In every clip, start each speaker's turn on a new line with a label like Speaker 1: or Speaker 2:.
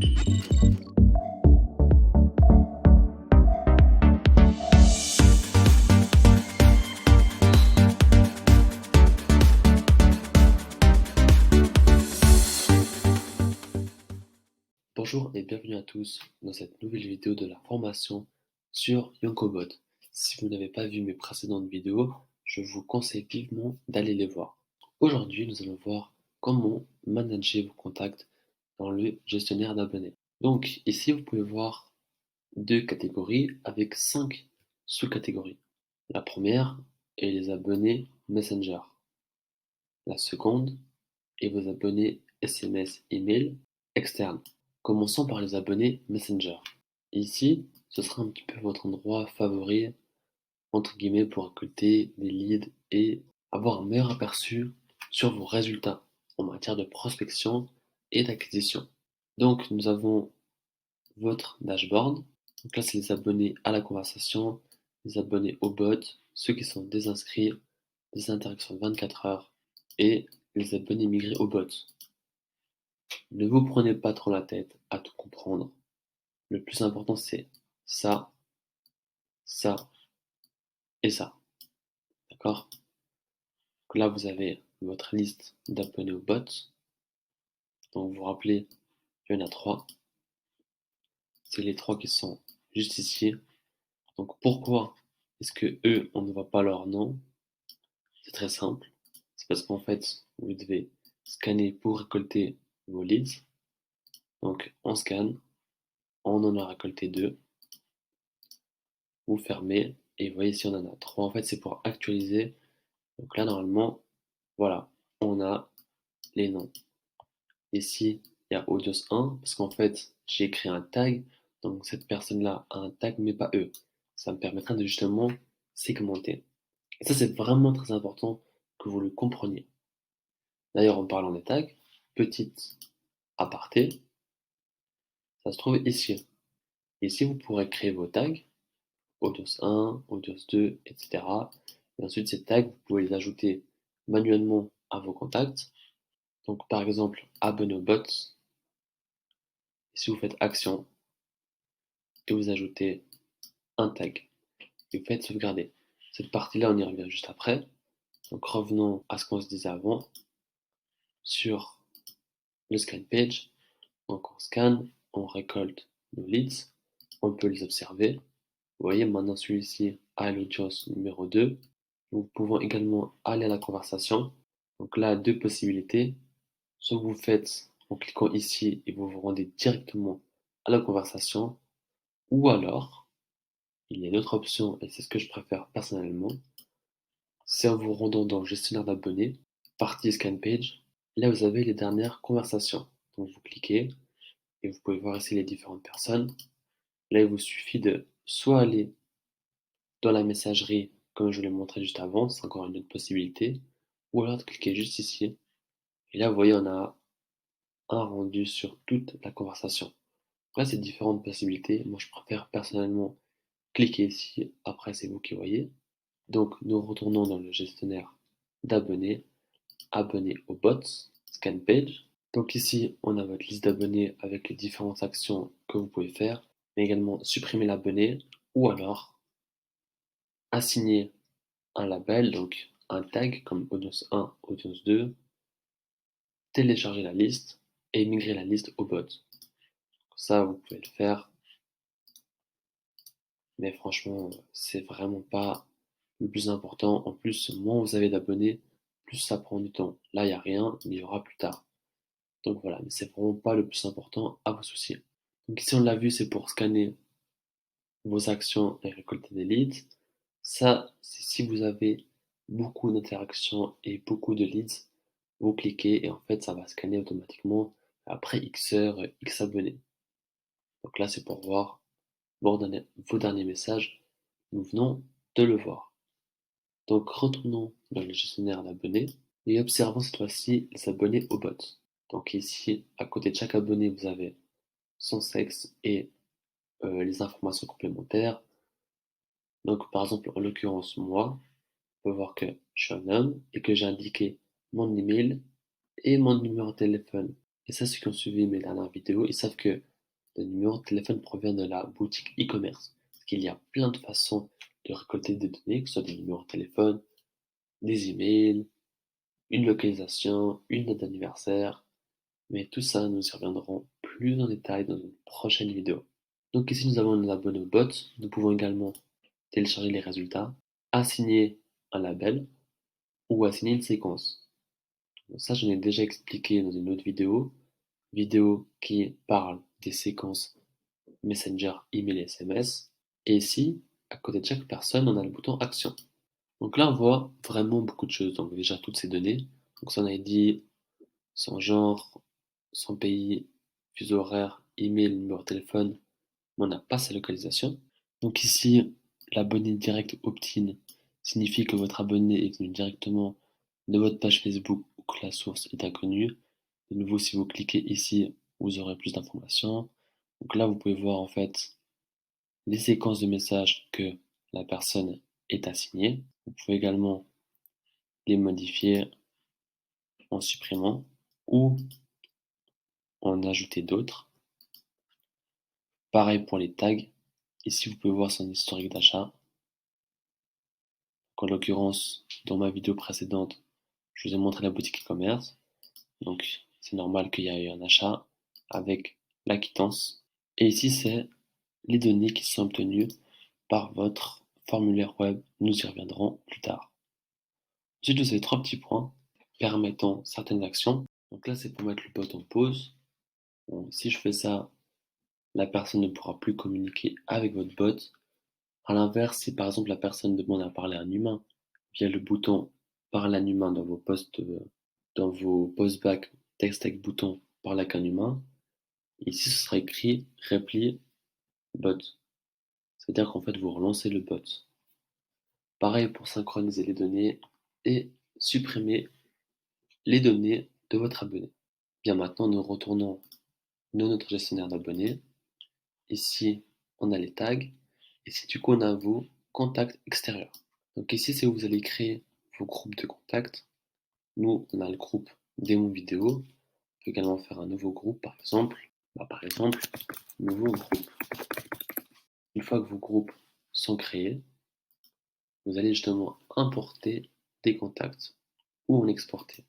Speaker 1: Bonjour et bienvenue à tous dans cette nouvelle vidéo de la formation sur Yonkobot. Si vous n'avez pas vu mes précédentes vidéos, je vous conseille vivement d'aller les voir. Aujourd'hui, nous allons voir comment manager vos contacts dans le gestionnaire d'abonnés. Donc ici, vous pouvez voir deux catégories avec 5 sous-catégories. La première est les abonnés Messenger. La seconde est vos abonnés SMS email externes. Commençons par les abonnés Messenger. Ici, ce sera un petit peu votre endroit favori, entre guillemets, pour récolter des leads et avoir un meilleur aperçu sur vos résultats en matière de prospection et d'acquisition. Donc, nous avons votre dashboard. Donc là, c'est les abonnés à la conversation, les abonnés au bot, ceux qui sont désinscrits, des interactions 24 heures et les abonnés migrés au bot. Ne vous prenez pas trop la tête à tout comprendre. Le plus important, c'est ça, ça et ça. D'accord? Donc là, vous avez votre liste d'abonnés au bot. Donc vous vous rappelez, il y en a 3. C'est les 3 qui sont juste ici. Donc pourquoi est-ce que eux, on ne voit pas leur nom? C'est très simple. C'est parce qu'en fait, vous devez scanner pour récolter vos leads. Donc on scanne, on en a récolté 2. Vous fermez et vous voyez si on en a 3. En fait, c'est pour actualiser. Donc là, normalement, voilà, on a les noms. Ici, il y a Audience 1 parce qu'en fait, j'ai créé un tag. Donc cette personne-là a un tag, mais pas eux. Ça me permettra de justement segmenter. Et ça, c'est vraiment très important que vous le compreniez. D'ailleurs, en parlant des tags, petite aparté, ça se trouve ici. Ici, vous pourrez créer vos tags, Audience 1, Audience 2, etc. Et ensuite, ces tags, vous pouvez les ajouter manuellement à vos contacts. Donc, par exemple, abonné aux bots. Si vous faites action et vous ajoutez un tag et vous faites sauvegarder. Cette partie-là, on y revient juste après. Donc, revenons à ce qu'on se disait avant sur le scan page. Donc, on scanne, on récolte nos leads, on peut les observer. Vous voyez, maintenant celui-ci a l'audience numéro 2. Nous pouvons également aller à la conversation. Donc là, deux possibilités. Soit vous faites en cliquant ici et vous vous rendez directement à la conversation, ou alors, il y a une autre option, et c'est ce que je préfère personnellement, c'est en vous rendant dans le gestionnaire d'abonnés, partie scan page. Là, vous avez les dernières conversations. Donc vous cliquez et vous pouvez voir ici les différentes personnes. Là, il vous suffit de soit aller dans la messagerie, comme je vous l'ai montré juste avant, c'est encore une autre possibilité, ou alors de cliquer juste ici. Et là, vous voyez, on a un rendu sur toute la conversation. Après, c'est différentes possibilités. Moi, je préfère personnellement cliquer ici. Après, c'est vous qui voyez. Donc, nous retournons dans le gestionnaire d'abonnés, abonnés aux bots, scan page. Donc ici, on a votre liste d'abonnés avec les différentes actions que vous pouvez faire, mais également supprimer l'abonné ou alors assigner un label, donc un tag comme audience 1, audience 2, télécharger la liste et migrer la liste au bot. Ça, vous pouvez le faire, mais franchement, c'est vraiment pas le plus important. En plus, moins vous avez d'abonnés, plus ça prend du temps. Là, il n'y a rien, mais il y aura plus tard. Donc voilà, mais c'est vraiment pas le plus important à vous soucier. Donc ici, on l'a vu, c'est pour scanner vos actions et récolter des leads. Ça, c'est si vous avez beaucoup d'interactions et beaucoup de leads, vous cliquez et en fait, ça va scanner automatiquement après X heures, X abonnés. Donc là, c'est pour voir vos derniers messages. Nous venons de le voir. Donc retournons dans le gestionnaire d'abonnés et observons cette fois-ci les abonnés au bot. Donc ici, à côté de chaque abonné, vous avez son sexe et les informations complémentaires. Donc par exemple, en l'occurrence, moi, on peut voir que je suis un homme et que j'ai indiqué mon email et mon numéro de téléphone. Et ça, ceux qui ont suivi mes dernières vidéos, ils savent que Le numéro de téléphone provient de la boutique e-commerce. Parce qu'il y a plein de façons de récolter des données, que ce soit des numéros de téléphone, des emails, une localisation, une date d'anniversaire. Mais tout ça, nous y reviendrons plus en détail dans une prochaine vidéo. Donc ici, nous avons nous abonner au bot. Nous pouvons également télécharger les résultats, assigner un label ou assigner une séquence. Ça, je l'ai déjà expliqué dans une autre vidéo qui parle des séquences Messenger, email et SMS. Et ici, à côté de chaque personne, on a le bouton Action. Donc là, on voit vraiment beaucoup de choses. Donc déjà, toutes ces données. Donc son ID, son genre, son pays, fuseau horaire, email, numéro de téléphone, mais on n'a pas sa localisation. Donc ici, l'abonné direct opt-in signifie que votre abonné est venu directement de votre page Facebook ou que la source est inconnue. De nouveau, si vous cliquez ici, vous aurez plus d'informations. Donc là, vous pouvez voir en fait les séquences de messages que la personne est assignée. Vous pouvez également les modifier en supprimant ou en ajouter d'autres. Pareil pour les tags. Ici, vous pouvez voir son historique d'achat. En l'occurrence, dans ma vidéo précédente, je vous ai montré la boutique e-commerce. Donc, c'est normal qu'il y ait eu un achat avec la quittance. Et ici, c'est les données qui sont obtenues par votre formulaire web. Nous y reviendrons plus tard. Ensuite, vous avez trois petits points permettant certaines actions. Donc là, c'est pour mettre le bot en pause. Bon, si je fais ça, la personne ne pourra plus communiquer avec votre bot. À l'inverse, si par exemple la personne demande à parler à un humain via le bouton Parle à un humain dans vos postback texte avec bouton Parle avec un humain, ici ce sera écrit Reply bot. C'est-à-dire qu'en fait vous relancez le bot. Pareil pour synchroniser les données et supprimer les données de votre abonné. Bien maintenant nous retournons dans notre gestionnaire d'abonnés. Ici on a les tags. Ici du coup on a vos contacts extérieurs. Donc ici c'est où vous allez créer vos groupes de contacts. Nous on a le groupe démon vidéo. On peut également faire un nouveau groupe par exemple nouveau groupe. Une fois que vos groupes sont créés, vous allez justement importer des contacts ou en exporter.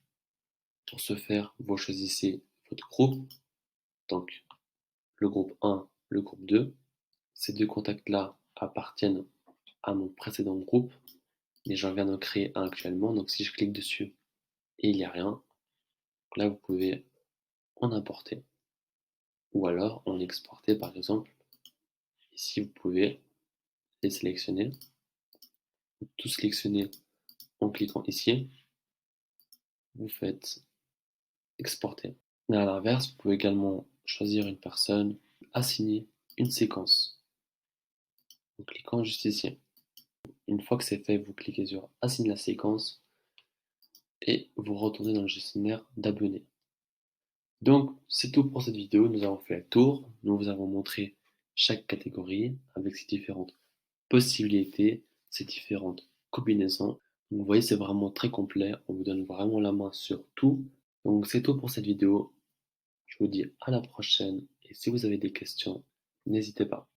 Speaker 1: Pour ce faire, vous choisissez votre groupe, donc le groupe 1, le groupe 2. Ces deux contacts-là appartiennent à mon précédent groupe, mais j'en viens d'en créer un actuellement, donc si je clique dessus et il n'y a rien, là vous pouvez en importer ou alors en exporter par exemple. Ici vous pouvez les sélectionner, tout sélectionner en cliquant ici, vous faites exporter. Mais à l'inverse, vous pouvez également choisir une personne, assigner une séquence en cliquant juste ici. Une fois que c'est fait, vous cliquez sur Assigner la séquence et vous retournez dans le gestionnaire d'abonnés. Donc, c'est tout pour cette vidéo. Nous avons fait le tour. Nous vous avons montré chaque catégorie avec ses différentes possibilités, ses différentes combinaisons. Donc, vous voyez, c'est vraiment très complet. On vous donne vraiment la main sur tout. Donc, c'est tout pour cette vidéo. Je vous dis à la prochaine et si vous avez des questions, n'hésitez pas.